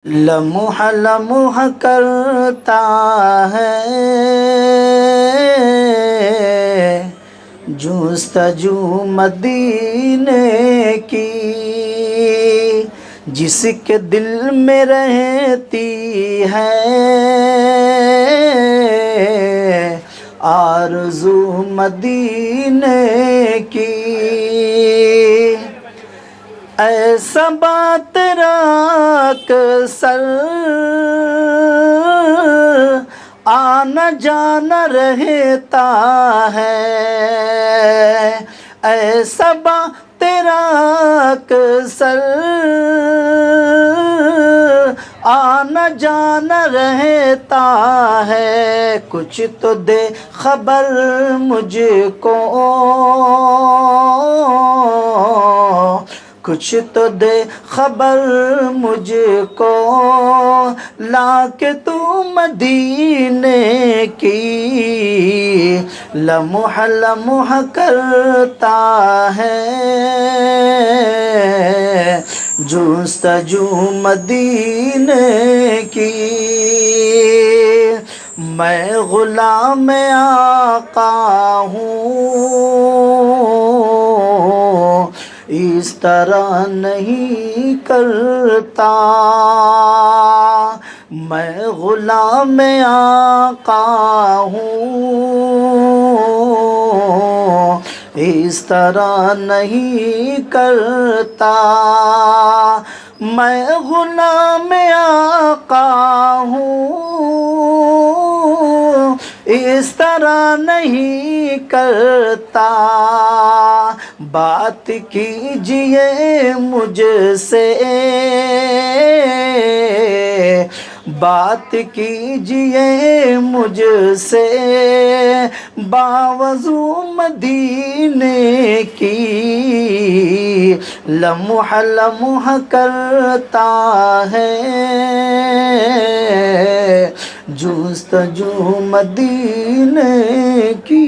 لمح لمح کرتا ہے جستجو مدینے کی، جس کے دل میں رہتی ہے آرزو مدینے کی۔ ایسا بات اکثر آنا جانا رہتا ہے، ایسا بات اکثر آنا جانا رہتا ہے۔ کچھ تو دے خبر مجھ کو، کچھ تو دے خبر مجھ کو، لا کے تو مدینے کی۔ لمح لمح کرتا ہے جستجو مدینے کی۔ میں غلام آقا ہوں، اس طرح نہیں کرتا۔ میں غلام آقا ہوں، اس طرح نہیں کرتا۔ میں غلام آقا ہوں، اس طرح نہیں کرتا۔ بات کیجئے مجھ سے، بات کیجئے مجھ سے باوضو مدینے کی۔ لمح لمح کرتا ہے جستجو مدینے کی۔